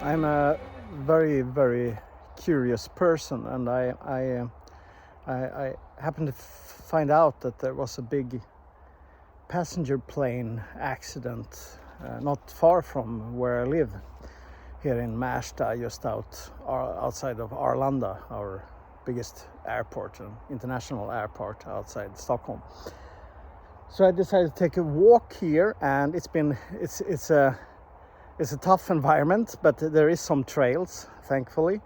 I'm a very, very curious person, and I happened to find out that there was a big passenger plane accident not far from where I live, here in Märsta, just outside of Arlanda, our biggest airport, an international airport outside Stockholm. So I decided to take a walk here, and it's a tough environment, but there is some trails, thankfully,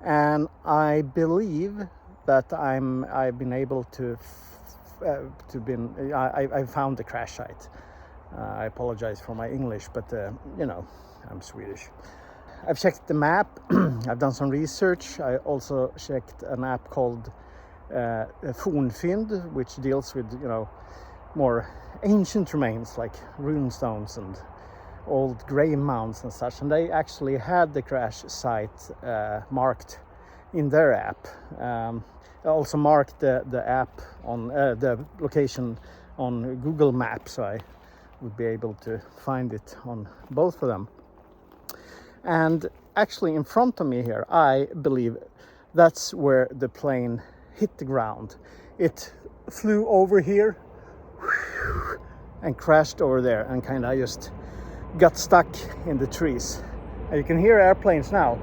and I believe that I've been able I found the crash site. I apologize for my English, but I'm Swedish. I've checked the map. I've done some research. I also checked an app called Fornfynd, which deals with more ancient remains like runestones and old grey mounds and such, and they actually had the crash site marked in their app. I also marked the app on the location on Google Maps, so I would be able to find it on both of them. And actually in front of me here, I believe that's where the plane hit the ground. It flew over here and crashed over there and kind of just got stuck in the trees. And you can hear airplanes now.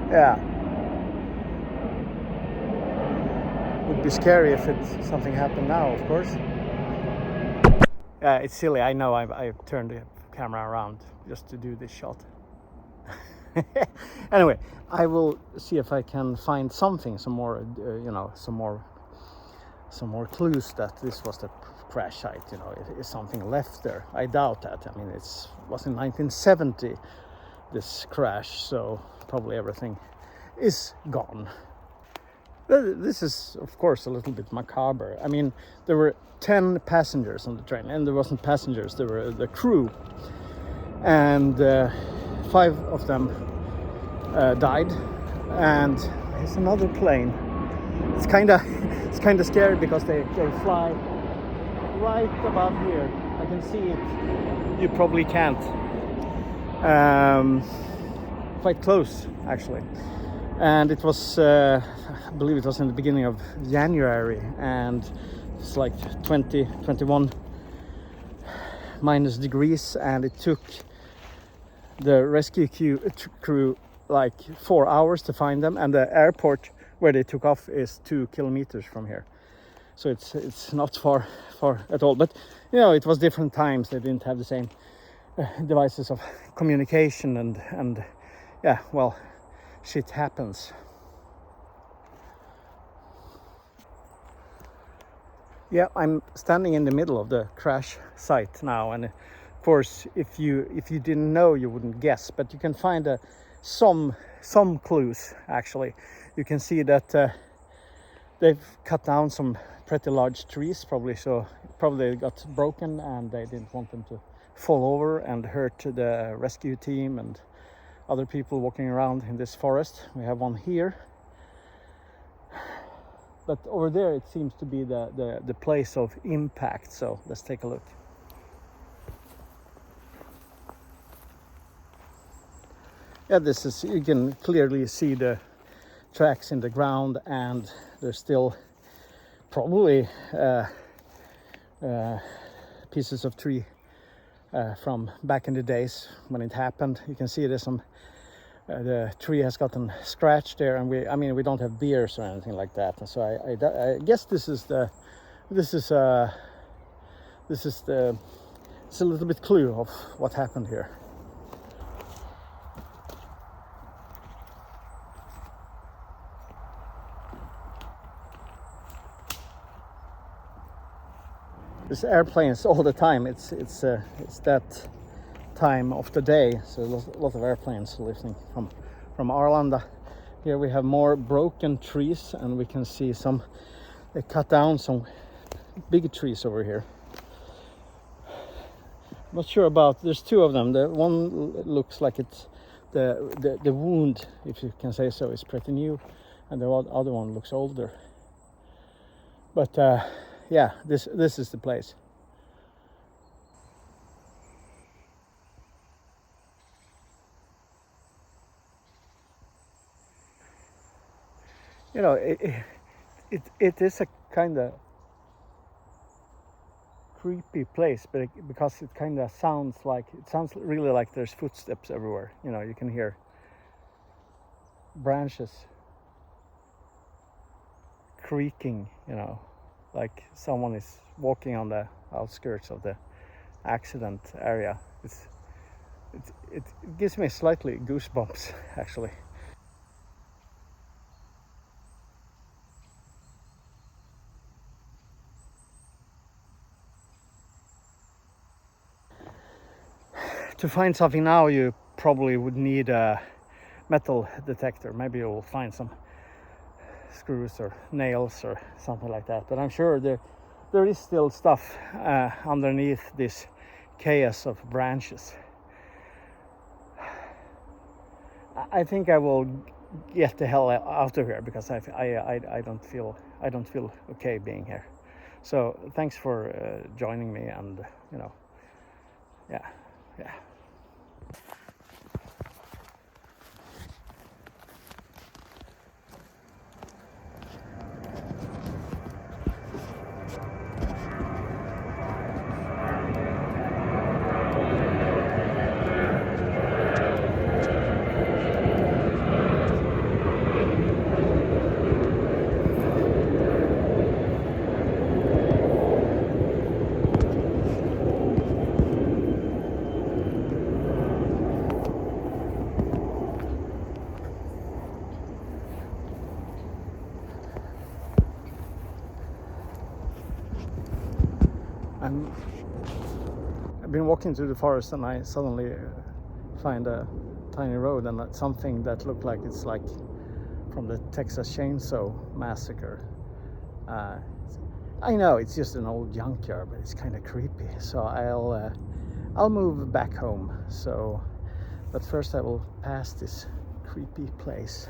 Yeah. Would be scary if something happened now, of course. It's silly, I know. I turned the camera around just to do this shot. Anyway, I will see if I can find some more clues that this was the crash site. Is something left there? I doubt that. I mean, it was in 1970, this crash, so probably everything is gone. This is, of course, a little bit macabre. I mean, there were 10 passengers on the train, and there wasn't passengers, there were the crew, and 5 of them died. And there's another plane. It's kind of scary because they fly right above here. I can see it. You probably can't. Quite close, actually. And it was, I believe it was in the beginning of January, and it's like 21 minus degrees, and it took the rescue crew like 4 hours to find them, and the airport where they took off is 2 kilometers from here, so it's not far at all. But it was different times. They didn't have the same devices of communication, and yeah, well, shit happens. Yeah, I'm standing in the middle of the crash site now, and of course, if you didn't know, you wouldn't guess, but you can find some clues. Actually, you can see that they've cut down some pretty large trees, probably they got broken, and they didn't want them to fall over and hurt the rescue team and other people walking around in this forest. We have one here, but over there it seems to be the place of impact, so let's take a look. Yeah, you can clearly see the tracks in the ground, and there's still probably pieces of tree from back in the days when it happened. You can see there's some the tree has gotten scratched there, and we don't have beers or anything like that, and so I guess it's a little bit clue of what happened here. There's airplanes all the time. It's that time of the day, so a lot of airplanes lifting from Arlanda. Here we have more broken trees, and we can see they cut down some big trees over here. Not sure about, there's 2 of them. The one looks like it's the wound, if you can say so, is pretty new, and the other one looks older. But yeah, this is the place. you know, it is a kind of creepy place, but because it kind of sounds really like there's footsteps everywhere. You know, you can hear branches creaking, you know, like someone is walking on the outskirts of the accident area. It gives me slightly goosebumps, actually. To find something now, you probably would need a metal detector. Maybe you'll find some screws or nails or something like that. But I'm sure there is still stuff underneath this chaos of branches. I think I will get the hell out of here because I don't feel okay being here. So thanks for joining me, and you know, yeah. I've been walking through the forest and I suddenly find a tiny road and something that looked like it's like from the Texas Chainsaw Massacre. I know it's just an old junkyard, but it's kind of creepy. So I'll move back home. So, but first I will pass this creepy place.